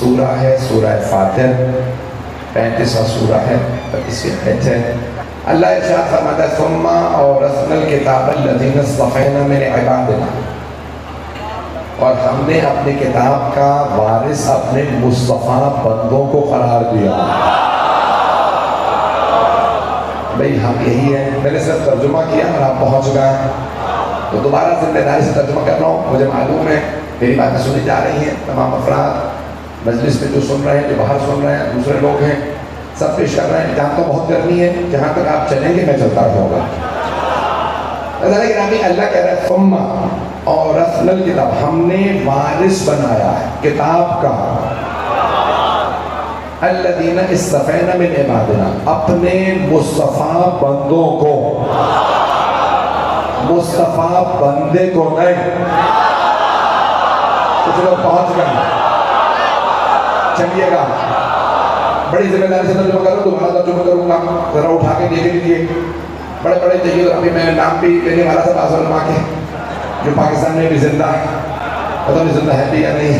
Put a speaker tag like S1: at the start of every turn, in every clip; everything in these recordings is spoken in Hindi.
S1: सूरा है सूरा फातिर, 35वां सूरा है, 25वीं आयत है। अल्लाह इरशाद फरमाता है सुम्मा औरसनल किताबल्लज़ीना इस्तफ़ैना मिन इबादिना, और हमने अपनी किताब का वारिस अपने मुस्तफ़ा बंदों को करार दिया। भाई हम यही है, मैंने सिर्फ तर्जुमा किया और आप पहुँच गए, तो दोबारा जिम्मेदारी से तर्जुमा कर रहा हूँ। मुझे मालूम है मेरी बातें सुनी जा रही हैं, तमाम अफराद मजलिस में जो सुन रहे हैं, जो बाहर सुन रहे हैं, दूसरे लोग हैं, सब पेश कर रहे हैं। जहाँ तो बहुत गर्मी है, जहाँ तक आप चलेंगे मैं चलता रहूँगा। अल्लाह कह रहा है सुम्मा और रसनल किताब, हमने वारिस बनाया है किताब का, अल्लज़ीना इस्तफ़ैना मिन इबादिना, अपने मुस्तफ़ा बंदों को, मुस्तफ़ा बंदे को नहीं। कुछ लोग पहुंच गए, चलिएगा, बड़ी जिम्मेदारी से तर्जुमा करूँ, दोबारा तर्जुमा करूँगा, जरा उठा के देख लीजिए। बड़े बड़े चाहिए तो अभी मैं नाम भी लेने वाला था बाज़ उलमा के, जो पाकिस्तान में भी जिंदा है, पता नहीं जिंदा है भी या नहीं।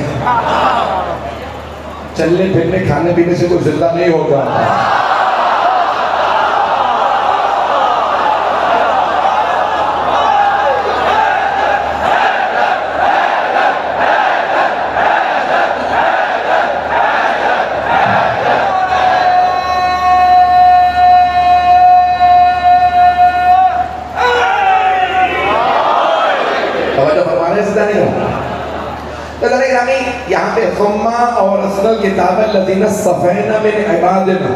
S1: चलने फिरने खाने पीने से कोई जिंदा नहीं होगा। यहाँ पे सुम्मा और रसनल किताबल्लज़ीना इस्तफ़ैना मिन इबादिना,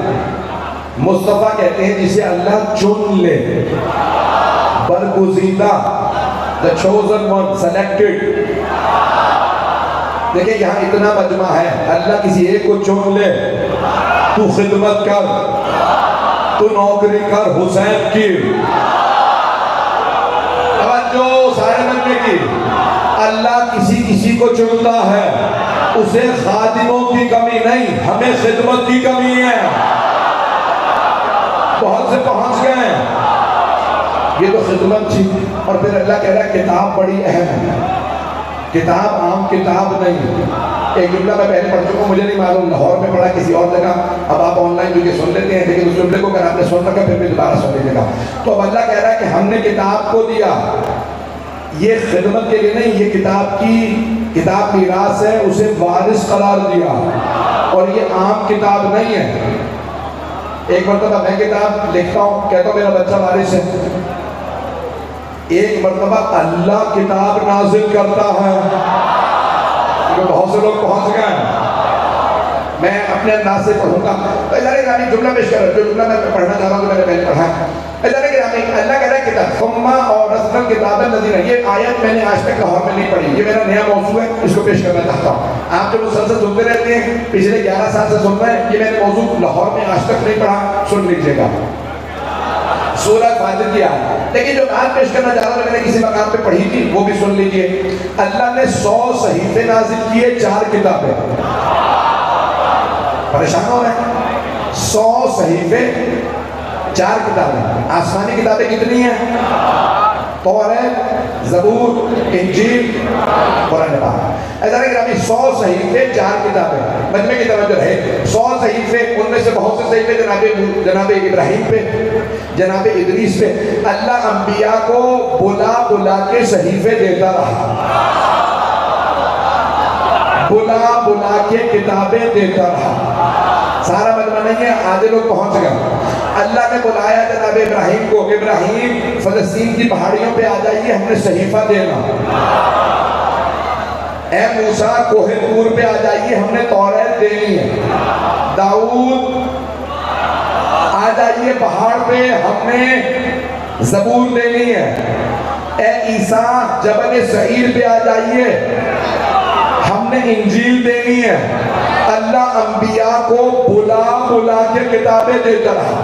S1: मुस्तफ़ा कहते हैं जिसे अल्लाह चुन ले, बरगुज़ीदा, द चोज़न वन, सेलेक्टेड। देखिए यहाँ इतना मजमा है, अल्लाह किसी एक को चुन ले, तू खिदमत कर, तू नौकरी कर हुसैन की, जो सारे बनने की। अल्लाह किसी को चुनता है, उसे खादिमों की कमी नहीं, हमें खिदमत की कमी है। बहुत से पहुंच गए, ये तो खिदमत थी। और फिर अल्लाह कह रहा है किताब बड़ी अहम है, किताब आम किताब नहीं। एक जुमला मैं पहले पढ़ चुका हूँ, मुझे नहीं मालूम लाहौर में पढ़ा किसी और जगह, अब आप ऑनलाइन जो ये सुन लेते हैं, लेकिन उस जुमले को अगर आपने सुन रखा फिर भी दोबारा सुन लीजिएगा। तो अब अल्लाह कह रहा है कि हमने किताब को दिया, ये खिदमत के लिए नहीं, ये किताब मीरास है, उसे वारिस करार दिया, और ये आम किताब नहीं है। एक मरतबा मैं किताब लिखता हूँ, कहता हूँ मेरा बच्चा वारिस है। एक मरतबा अल्लाह किताब नाजिल करता है, तो बहुत से लोग पहुंच गए। मैं अपने अंदाज से पढ़ूंगा, जुमला पेश कर, जो जुमला मैं पढ़ना चाह रहा हूँ मैंने पहले पढ़ा है। अल्लाह कह रहा है किताब सुम्मा और रसनल किताबल्लज़ीना, ये आयत मैंने आज तक लाहौर में नहीं पढ़ी, ये मेरा नया मौजू है, इसको पेश करना चाहता हूँ। आप जो मुसलसल सुनते रहते हैं, पिछले 11 साल से सुन रहे हैं, ये मैंने मौजू लाहौर में आज तक नहीं पढ़ा, सुन लीजिएगा। सूरह फातिर की आयत, लेकिन जो बात पेश करना चाह रहा था मैंने किसी मकाम पे पढ़ी थी, वो भी सुन लीजिए। अल्लाह ने 100 सहीफे नाजिल किए, 4 किताबें। परेशान हो रहे हैं, 100 सहीफे 4 किताबें। आसमानी किताबें कितनी हैं? तौरात, ज़बूर, इंजील, कुरान पाक। ऐसा नहीं 100 सहीफे 4 किताबें। मजमे की तरफ जो है 100 सहीफे, उनमें से बहुत से सहीफे जनाब इब्राहिम पे, जनाब इदरीस पे। अल्लाह अंबिया को बुला बुला के सहीफे देता रहा, बुला बुला के किताबें देता रहा। सारा मजमा नहीं है, आधे लोग पहुंच गए। अल्लाह ने बुलाया जनाब इब्राहिम को, इब्राहिम फलस्तीन की पहाड़ियों पे आ जाइए, हमने सहीफा देना। ए मूसा कोहे तूर पे आ जाइए, हमने तौरात देनी है। दाऊद आ जाइए पहाड़ पे, हमने ज़बूर देनी है। ए ईसा जबल सईर पे आ जाइए, हमने इंजील देनी है। अल्लाह अंबिया को बुला बुला के किताबें देता रहा,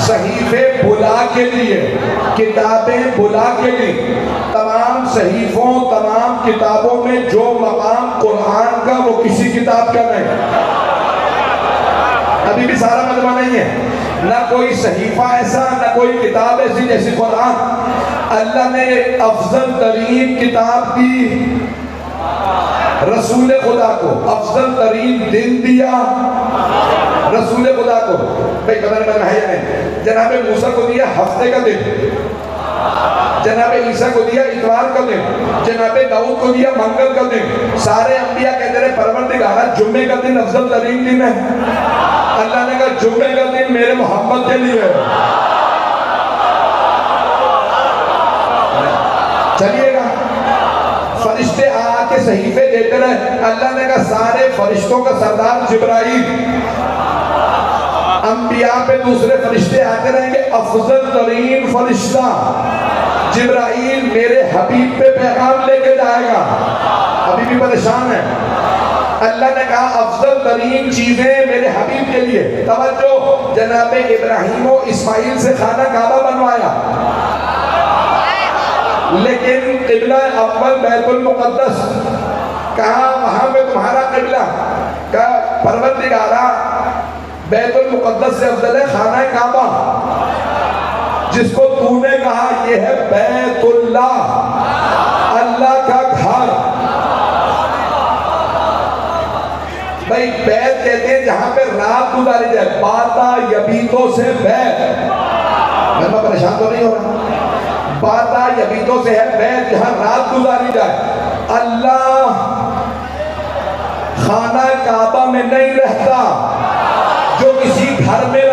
S1: सहीफे बुला के लिए, किताबें बुला के लिए। तमाम सहीफों, तमाम किताबों में जो मकाम कुरान का, वो किसी किताब का नहीं। अभी भी सारा मजमा नहीं है, ना कोई सहीफा ऐसा, ना कोई किताब ऐसी जैसी कुरान। अल्लाह ने अफजल तरीन किताब दी, रसूल खुदा को अफजल तरीन दिन दिया, रसूल खुदा को भाई पता नहीं है या नहीं। जनाब मूसा को दिया हफ्ते का दिन, जनाब ईसा को दिया इतवार का दिन, जनाब दाऊद को दिया मंगल का दिन। सारे अंबिया कहते रहे परवरदिगारा जुम्मे का दिन अफजल तरीन दिन है। अल्लाह ने कहा जुम्मे का दिन मेरे मोहम्मद के लिए है। चलिएगा, फरिश्ते आके सहीफे देते रहे। अल्लाह ने कहा सारे फरिश्तों का सरदार जिब्राइल, अंबिया पे दूसरे फरिश्ते आते रहेंगे। अफजल तरीन फरिश्ता जिब्राइल मेरे हबीब पे पैगाम लेके जाएगा। अभी भी परेशान है। अल्लाह ने कहा अफजल तरीन चीजें मेरे हबीब के लिए। तवज्जो, जनाब इब्राहिम और इस्माइल से खाना काबा बनवाया, लेकिन किबला अव्वल बैतुल मुक़द्दस। कहा वहां पे तुम्हारा किबला का परवरदिगारा बैतुल मुक़द्दस से अफजल है खाना काबा, जिसको तूने कहा ये है बैतुल्लाह, अल्लाह का घर। भाई बैत कहते हैं जहां पे रात गुजारी जाए, बाता यबीतों से बैत। मैं परेशान तो नहीं हो रहा, बाता यबीतों से है बैत, जहां रात गुजारी जाए। अल्लाह खाना काबा में नहीं रहता। जो किसी घर में